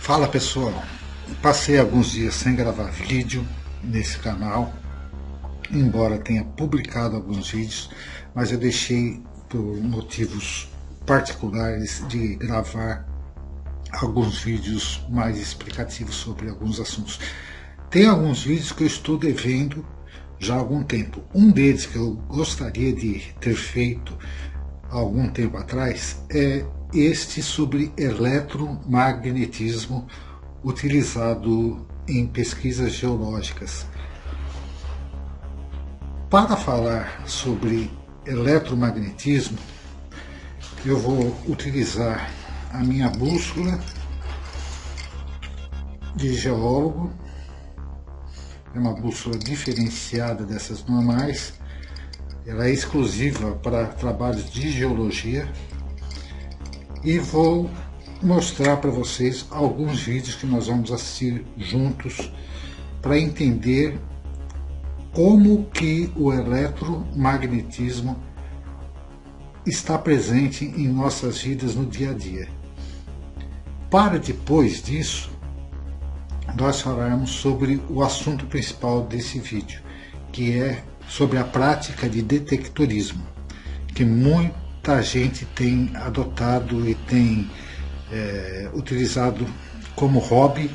Fala pessoal, passei alguns dias sem gravar vídeo nesse canal, embora tenha publicado alguns vídeos, mas eu deixei por motivos particulares de gravar alguns vídeos mais explicativos sobre alguns assuntos. Tem alguns vídeos que eu estou devendo já há algum tempo. Um deles que eu gostaria de ter feito há algum tempo atrás é este sobre eletromagnetismo utilizado em pesquisas geológicas. Para falar sobre eletromagnetismo, eu vou utilizar a minha bússola de geólogo. É uma bússola diferenciada dessas normais. Ela é exclusiva para trabalhos de geologia. E vou mostrar para vocês alguns vídeos que nós vamos assistir juntos para entender como que o eletromagnetismo está presente em nossas vidas no dia a dia. Para depois disso, nós falarmos sobre o assunto principal desse vídeo, que é sobre a prática de detectorismo, que muita gente tem adotado e tem utilizado como hobby,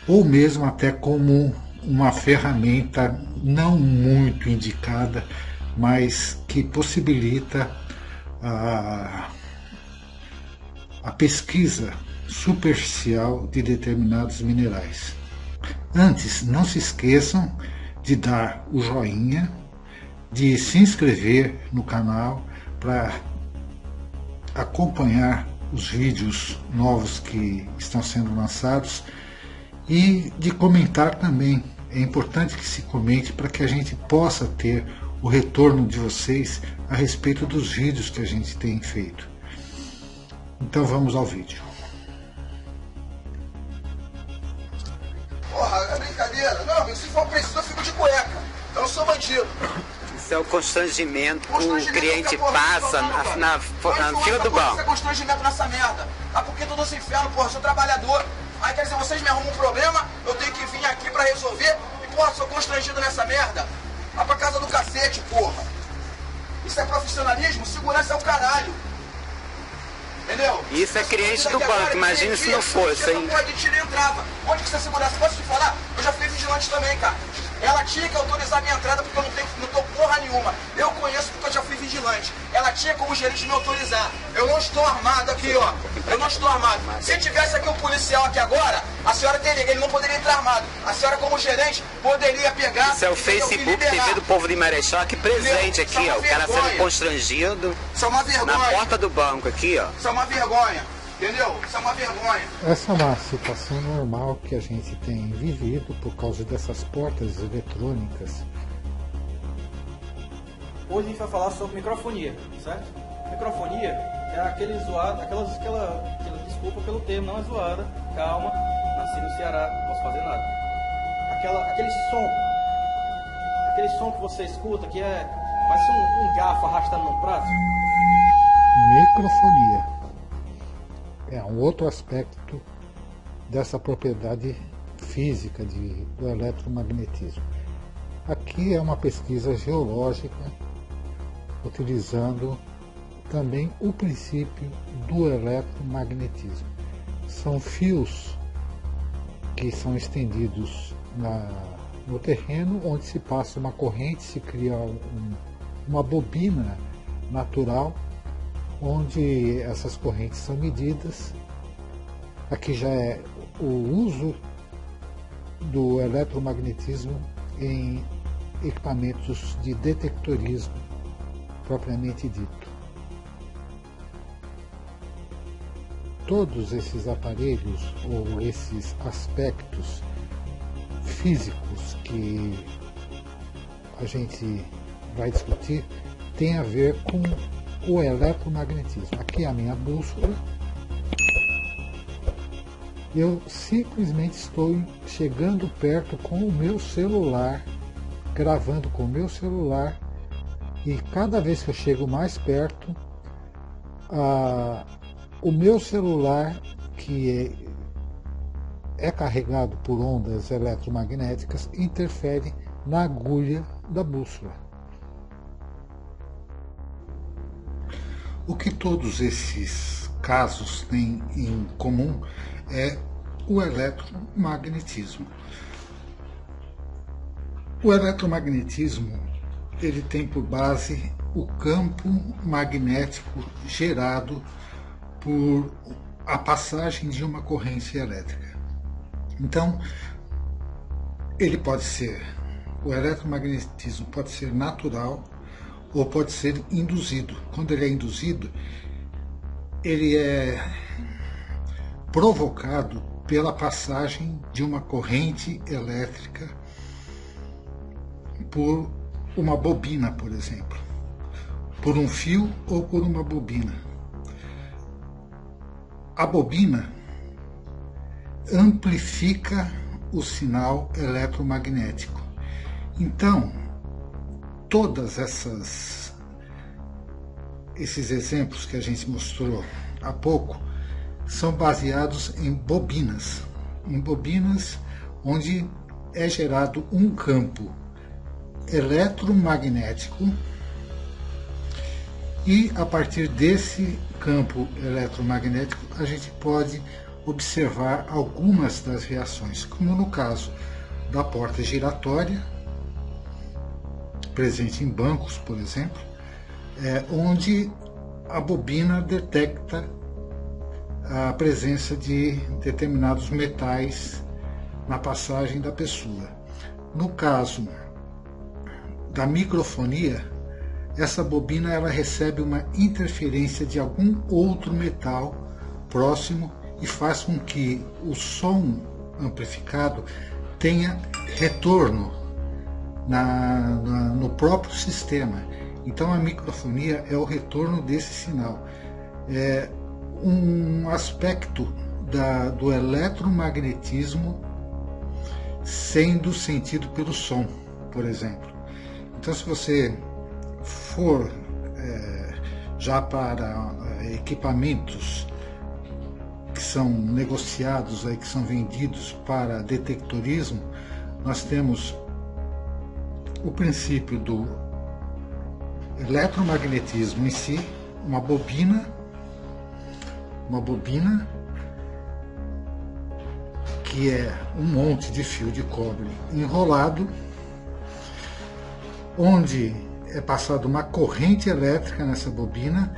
ou mesmo até como uma ferramenta não muito indicada, mas que possibilita a pesquisa superficial de determinados minerais. Antes, não se esqueçam de dar o joinha, de se inscrever no canal para acompanhar os vídeos novos que estão sendo lançados e de comentar também. É importante que se comente para que a gente possa ter o retorno de vocês a respeito dos vídeos que a gente tem feito. Então vamos ao vídeo. Porra, é brincadeira? Não, se for preciso eu fico de cueca. Eu não sou bandido. Isso é o constrangimento que o cliente passa na fila do banco. Isso é constrangimento nessa merda. Ah, porque todo esse inferno, porra, sou trabalhador. Aí quer dizer, vocês me arrumam um problema, eu tenho que vir aqui pra resolver e, porra, sou constrangido nessa merda. Vai pra casa do cacete, porra. Isso é profissionalismo? Segurança é o caralho. Entendeu? Isso é cliente do banco, imagina se não fosse, hein? Não pode tirar e entrava. Onde que você é segurança? Posso te falar? Eu já fui vigilante também, cara. Ela tinha que autorizar minha entrada porque eu não tô porra nenhuma. Eu conheço porque eu já fui vigilante. Ela tinha como gerente me autorizar. Eu não estou armado aqui, ó. Eu não estou armado. Se tivesse aqui um policial aqui agora, a senhora teria, ele não poderia entrar armado. A senhora como gerente poderia pegar... Isso é o Facebook TV do povo de Marechal aqui presente aqui, ó. O cara sendo constrangido Isso é uma vergonha. na porta do banco aqui, ó. Isso é uma vergonha. Entendeu? Isso é uma vergonha. Essa é uma situação normal que a gente tem vivido por causa dessas portas eletrônicas. Hoje a gente vai falar sobre microfonia, certo? Microfonia é aquele zoado, aquela desculpa pelo termo, não é zoada, calma, nasci no Ceará, não posso fazer nada. Aquele som que você escuta que parece um garfo arrastando num prato. Microfonia é um outro aspecto dessa propriedade física do eletromagnetismo. Aqui é uma pesquisa geológica utilizando também o princípio do eletromagnetismo. São fios que são estendidos no terreno, onde se passa uma corrente, se cria uma bobina natural, onde essas correntes são medidas. Aqui já é o uso do eletromagnetismo em equipamentos de detectorismo propriamente dito. Todos esses aparelhos ou esses aspectos físicos que a gente vai discutir tem a ver com o eletromagnetismo. Aqui é a minha bússola. Eu simplesmente estou chegando perto com o meu celular, gravando com o meu celular, e cada vez que eu chego mais perto, o meu celular, que é carregado por ondas eletromagnéticas e interfere na agulha da bússola. O que todos esses casos têm em comum é o eletromagnetismo. O eletromagnetismo ele tem por base o campo magnético gerado por a passagem de uma corrente elétrica. Então, o eletromagnetismo pode ser natural ou pode ser induzido. Quando ele é induzido, ele é provocado pela passagem de uma corrente elétrica por uma bobina, por exemplo, por um fio ou por uma bobina. A bobina amplifica o sinal eletromagnético. Então, todas esses exemplos que a gente mostrou há pouco são baseados em bobinas onde é gerado um campo eletromagnético e a partir desse campo eletromagnético a gente pode observar algumas das reações, como no caso da porta giratória, presente em bancos, por exemplo, onde a bobina detecta a presença de determinados metais na passagem da pessoa. No caso da microfonia, essa bobina ela recebe uma interferência de algum outro metal próximo e faz com que o som amplificado tenha retorno no próprio sistema. Então a microfonia é o retorno desse sinal. É um aspecto do eletromagnetismo sendo sentido pelo som, por exemplo. Então, se você for já para equipamentos que são negociados, que são vendidos para detectorismo, nós temos o princípio do eletromagnetismo em si, uma bobina que é um monte de fio de cobre enrolado, onde é passada uma corrente elétrica nessa bobina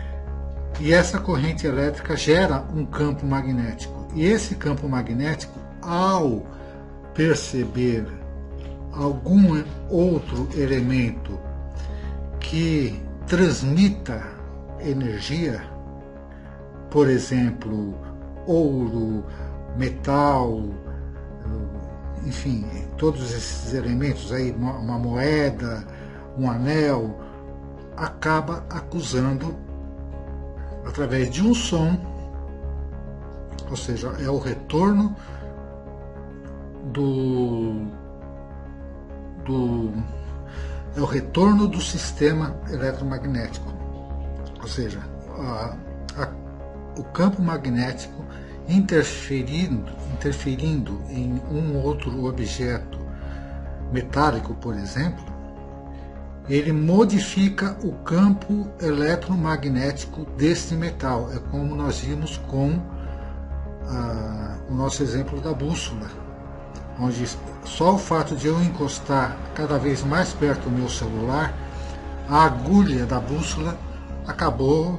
e essa corrente elétrica gera um campo magnético. E esse campo magnético, ao perceber algum outro elemento que transmita energia, por exemplo, ouro, metal, enfim, todos esses elementos aí, uma moeda, um anel, acaba acusando através de um som, ou seja, é o retorno é o retorno do sistema eletromagnético, ou seja, o campo magnético interferindo em um outro objeto metálico, por exemplo, ele modifica o campo eletromagnético desse metal. É como nós vimos com o nosso exemplo da bússola, onde só o fato de eu encostar cada vez mais perto do meu celular, a agulha da bússola acabou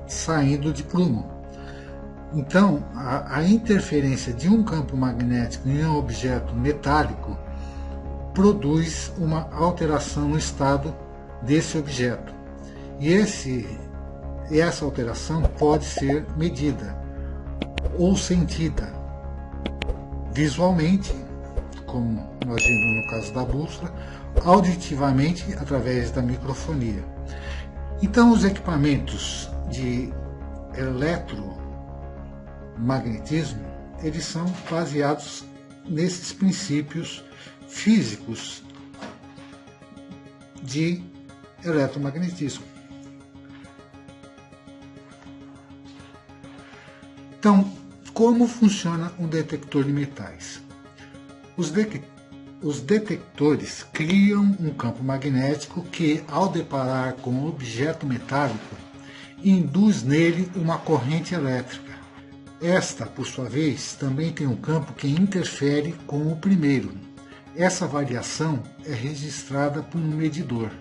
saindo de prumo. Então, a interferência de um campo magnético em um objeto metálico produz uma alteração no estado desse objeto. E essa alteração pode ser medida ou sentida visualmente, como nós vimos no caso da bússola, auditivamente através da microfonia. Então, os equipamentos de eletromagnetismo, eles são baseados nesses princípios físicos de eletromagnetismo. Então, Como funciona um detector de metais? Os detectores criam um campo magnético que, ao deparar com um objeto metálico, induz nele uma corrente elétrica. Esta, por sua vez, também tem um campo que interfere com o primeiro. Essa variação é registrada por um medidor.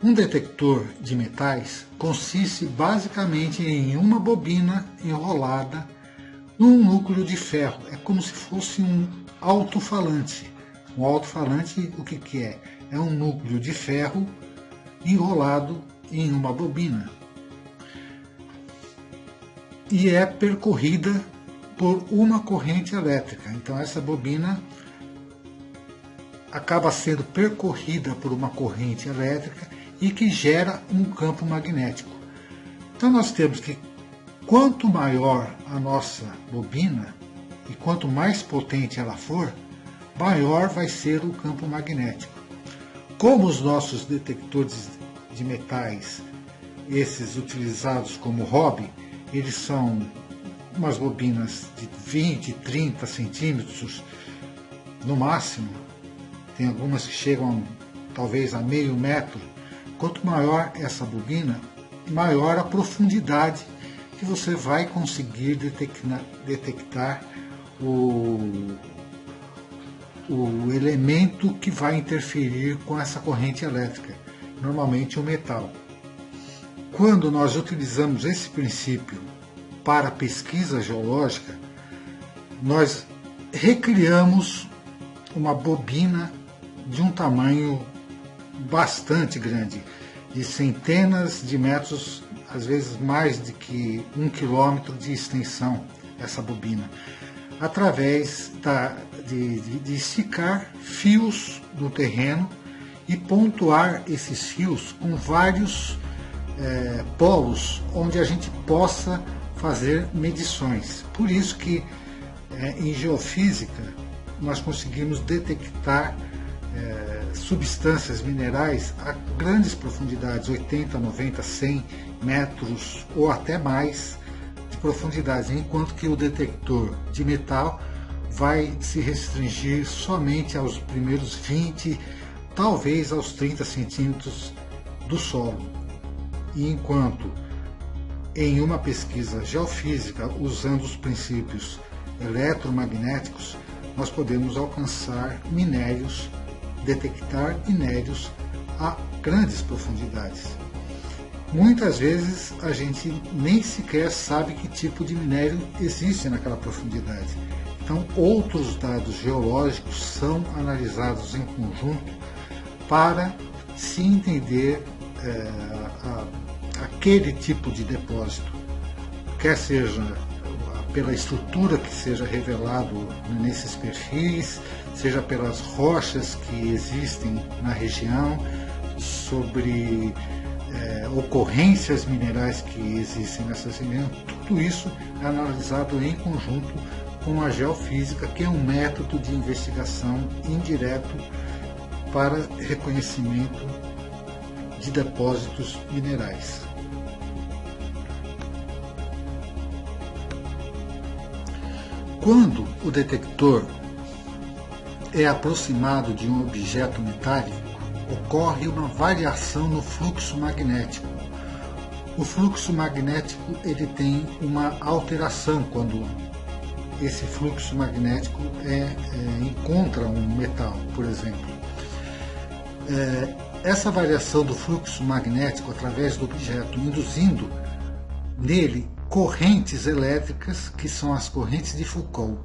Um detector de metais consiste basicamente em uma bobina enrolada num núcleo de ferro. É como se fosse um alto-falante. Um alto-falante, o que é? É um núcleo de ferro enrolado em uma bobina. E é percorrida por uma corrente elétrica. Então essa bobina acaba sendo percorrida por uma corrente elétrica e que gera um campo magnético. Então nós temos que quanto maior a nossa bobina e quanto mais potente ela for, maior vai ser o campo magnético. Como os nossos detectores de metais, esses utilizados como hobby, eles são umas bobinas de 20, 30 centímetros no máximo, tem algumas que chegam talvez a meio metro. Quanto maior essa bobina, maior a profundidade que você vai conseguir detectar o elemento que vai interferir com essa corrente elétrica, normalmente o metal. Quando nós utilizamos esse princípio para pesquisa geológica, nós recriamos uma bobina de um tamanho bastante grande, de centenas de metros, às vezes mais de que 1 quilômetro de extensão, essa bobina, através de esticar fios no terreno e pontuar esses fios com vários polos onde a gente possa fazer medições. Por isso que em geofísica nós conseguimos detectar substâncias minerais a grandes profundidades, 80, 90, 100 metros ou até mais de profundidade, enquanto que o detector de metal vai se restringir somente aos primeiros 20, talvez aos 30 centímetros do solo. E enquanto em uma pesquisa geofísica, usando os princípios eletromagnéticos, nós podemos alcançar minérios, detectar minérios a grandes profundidades. Muitas vezes a gente nem sequer sabe que tipo de minério existe naquela profundidade. Então, outros dados geológicos são analisados em conjunto para se entender aquele tipo de depósito, quer seja pela estrutura que seja revelado nesses perfis, seja pelas rochas que existem na região, sobre ocorrências minerais que existem nessa região. Tudo isso é analisado em conjunto com a geofísica, que é um método de investigação indireto para reconhecimento de depósitos minerais. Quando o detector é aproximado de um objeto metálico, ocorre uma variação no fluxo magnético. O fluxo magnético ele tem uma alteração quando esse fluxo magnético encontra um metal, por exemplo. Essa variação do fluxo magnético através do objeto, induzindo nele correntes elétricas, que são as correntes de Foucault.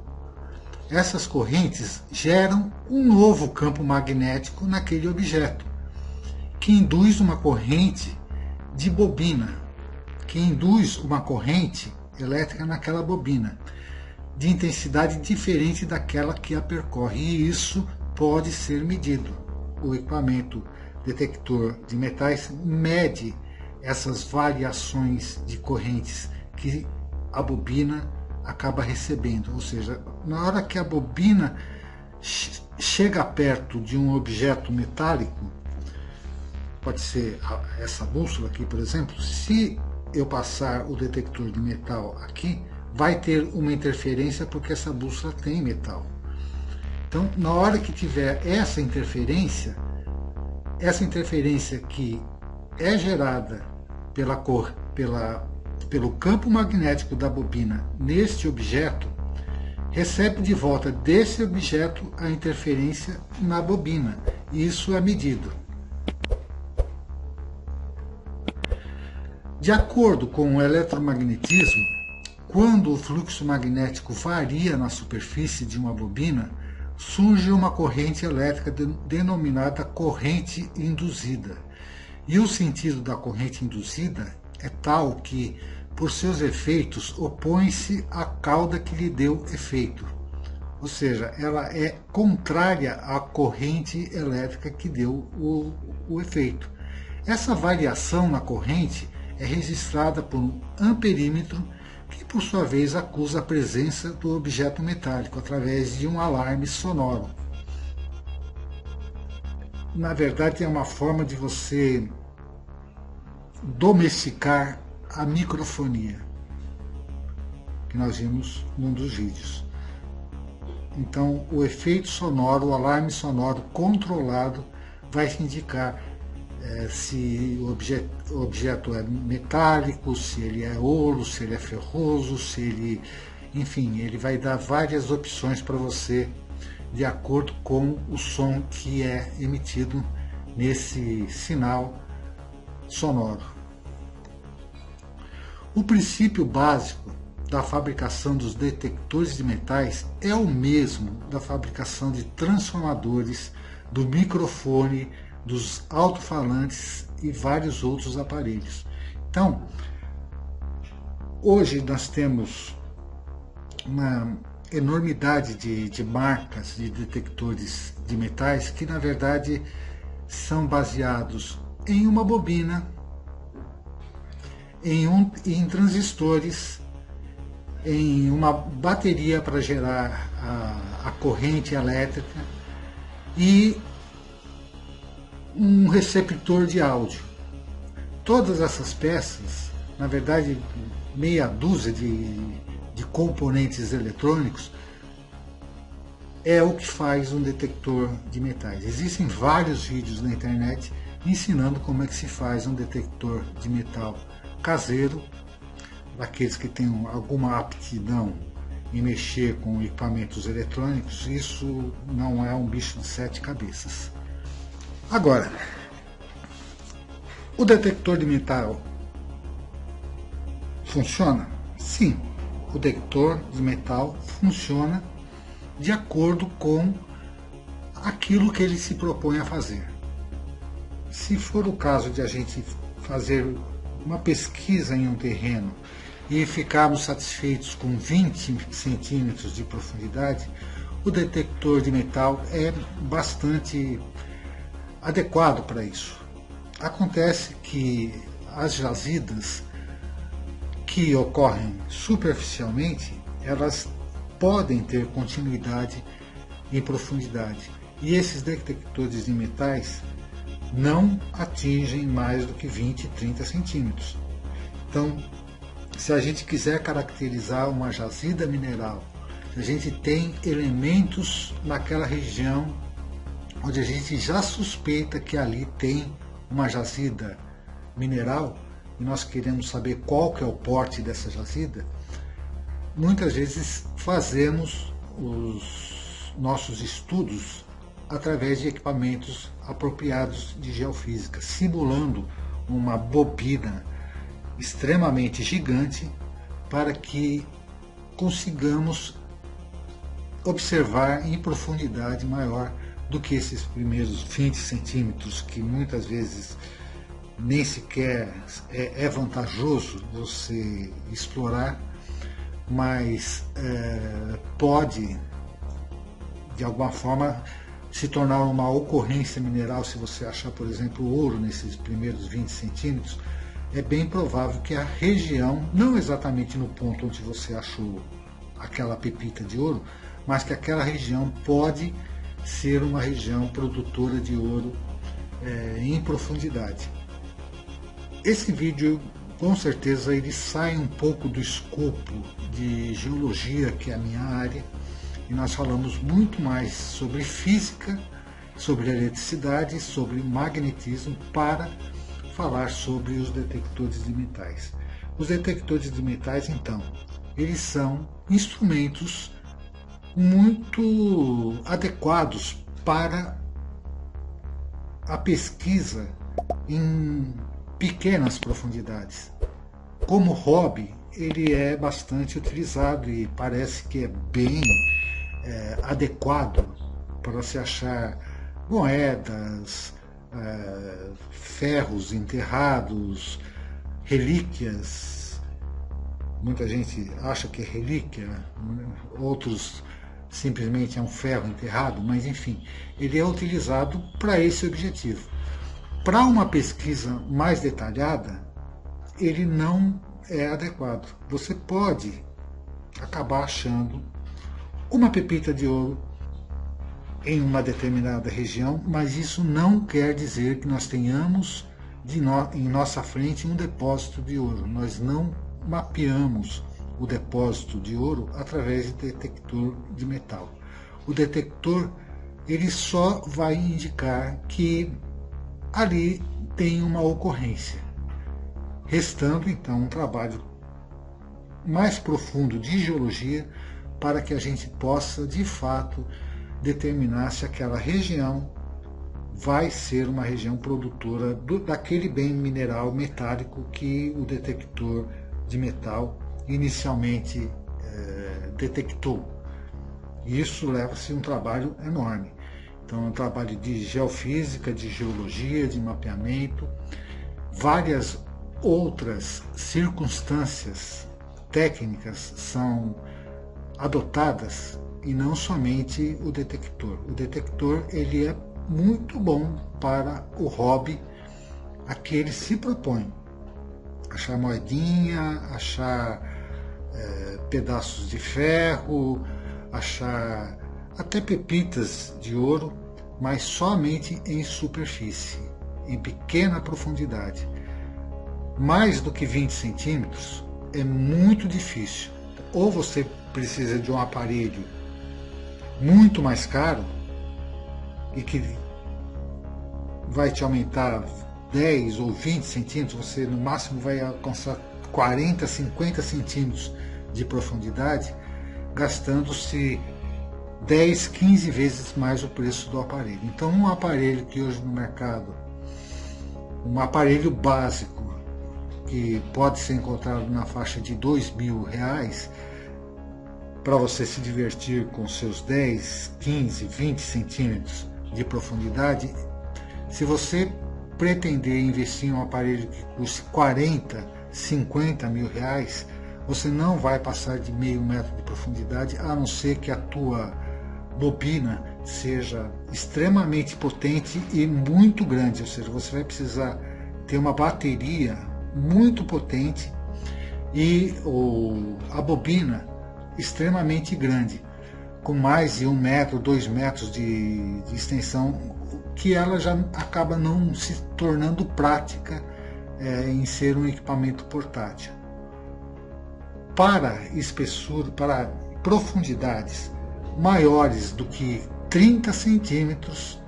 Essas correntes geram um novo campo magnético naquele objeto, que induz uma corrente de bobina, que induz uma corrente elétrica naquela bobina, de intensidade diferente daquela que a percorre, e isso pode ser medido. O equipamento detector de metais mede essas variações de correntes que a bobina acaba recebendo, ou seja, na hora que a bobina chega perto de um objeto metálico, pode ser essa bússola aqui, por exemplo, se eu passar o detector de metal aqui, vai ter uma interferência porque essa bússola tem metal. Então, na hora que tiver essa interferência que é gerada pelo campo magnético da bobina neste objeto, recebe de volta desse objeto a interferência na bobina. Isso é medido. De acordo com o eletromagnetismo, quando o fluxo magnético varia na superfície de uma bobina, surge uma corrente elétrica denominada corrente induzida. E o sentido da corrente induzida é tal que, por seus efeitos, opõe-se à cauda que lhe deu efeito. Ou seja, ela é contrária à corrente elétrica que deu o efeito. Essa variação na corrente é registrada por um amperímetro que, por sua vez, acusa a presença do objeto metálico através de um alarme sonoro. Na verdade, é uma forma de você domesticar a microfonia, que nós vimos num dos vídeos. Então, o efeito sonoro, o alarme sonoro controlado, vai te indicar se o objeto é metálico, se ele é ouro, se ele é ferroso, se ele... Enfim, ele vai dar várias opções para você de acordo com o som que é emitido nesse sinal sonoro. O princípio básico da fabricação dos detectores de metais é o mesmo da fabricação de transformadores, do microfone, dos alto-falantes e vários outros aparelhos. Então, hoje nós temos uma enormidade de marcas de detectores de metais que, na verdade, são baseados em uma bobina, em transistores, em uma bateria para gerar a corrente elétrica e um receptor de áudio. Todas essas peças, na verdade, meia dúzia de componentes eletrônicos, é o que faz um detector de metais. Existem vários vídeos na internet ensinando como é que se faz um detector de metal caseiro, daqueles que têm alguma aptidão em mexer com equipamentos eletrônicos. Isso não é um bicho de 7 cabeças. Agora, o detector de metal funciona? Sim, o detector de metal funciona de acordo com aquilo que ele se propõe a fazer. Se for o caso de a gente fazer uma pesquisa em um terreno e ficarmos satisfeitos com 20 centímetros de profundidade, o detector de metal é bastante adequado para isso. Acontece que as jazidas que ocorrem superficialmente, elas podem ter continuidade em profundidade. E esses detectores de metais não atingem mais do que 20, 30 centímetros. Então, se a gente quiser caracterizar uma jazida mineral, a gente tem elementos naquela região onde a gente já suspeita que ali tem uma jazida mineral, e nós queremos saber qual que é o porte dessa jazida, muitas vezes fazemos os nossos estudos através de equipamentos apropriados de geofísica, simulando uma bobina extremamente gigante para que consigamos observar em profundidade maior do que esses primeiros 20 centímetros, que muitas vezes nem sequer é vantajoso você explorar, mas pode, de alguma forma, se tornar uma ocorrência mineral. Se você achar, por exemplo, ouro nesses primeiros 20 centímetros, é bem provável que a região, não exatamente no ponto onde você achou aquela pepita de ouro, mas que aquela região pode ser uma região produtora de ouro em profundidade. Esse vídeo eu com certeza ele sai um pouco do escopo de geologia, que é a minha área, e nós falamos muito mais sobre física, sobre eletricidade, sobre magnetismo, para falar sobre os detectores de metais. Os detectores de metais, então, eles são instrumentos muito adequados para a pesquisa em pequenas profundidades. Como hobby, ele é bastante utilizado e parece que é bem adequado para se achar moedas, ferros enterrados, relíquias. Muita gente acha que é relíquia, outros simplesmente é um ferro enterrado, mas enfim, ele é utilizado para esse objetivo. Para uma pesquisa mais detalhada, ele não é adequado. Você pode acabar achando uma pepita de ouro em uma determinada região, mas isso não quer dizer que nós tenhamos em nossa frente um depósito de ouro. Nós não mapeamos o depósito de ouro através de detector de metal. O detector, ele só vai indicar que ali tem uma ocorrência, restando então um trabalho mais profundo de geologia para que a gente possa de fato determinar se aquela região vai ser uma região produtora daquele bem mineral metálico que o detector de metal inicialmente detectou. Isso leva-se um trabalho enorme. Então é um trabalho de geofísica, de geologia, de mapeamento, várias outras circunstâncias técnicas são adotadas e não somente o detector. O detector, ele é muito bom para o hobby a que ele se propõe. Achar moedinha, achar pedaços de ferro, achar até pepitas de ouro, mas somente em superfície, em pequena profundidade. Mais do que 20 centímetros é muito difícil. Ou você precisa de um aparelho muito mais caro e que vai te aumentar 10 ou 20 centímetros, você no máximo vai alcançar 40, 50 centímetros de profundidade, gastando-se 10, 15 vezes mais o preço do aparelho. Então um aparelho que hoje no mercado, um aparelho básico, que pode ser encontrado na faixa de R$2.000, para você se divertir com seus 10, 15, 20 centímetros de profundidade, se você pretender investir em um aparelho que custe 40, 50 mil reais, você não vai passar de meio metro de profundidade, a não ser que a tua bobina seja extremamente potente e muito grande, ou seja, você vai precisar ter uma bateria muito potente e a bobina extremamente grande, com mais de 1 metro, 2 metros de extensão, que ela já acaba não se tornando prática em ser um equipamento portátil. Para espessura, para profundidades maiores do que 30 centímetros,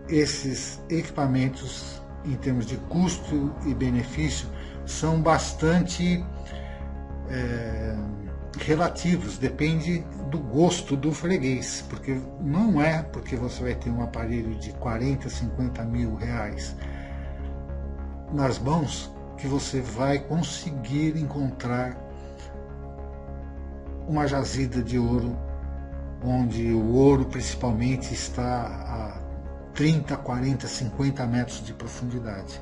esses equipamentos, em termos de custo e benefício, são bastante relativos, depende do gosto do freguês, porque não é porque você vai ter um aparelho de 40, 50 mil reais nas mãos que você vai conseguir encontrar uma jazida de ouro, onde o ouro principalmente está a 30, 40, 50 metros de profundidade.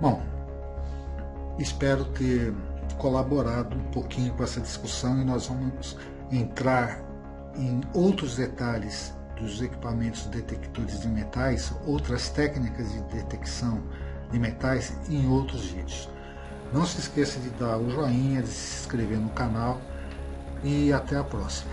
Bom, espero ter colaborado um pouquinho com essa discussão e nós vamos entrar em outros detalhes dos equipamentos detectores de metais, outras técnicas de detecção de metais em outros vídeos. Não se esqueça de dar o joinha, de se inscrever no canal e até a próxima.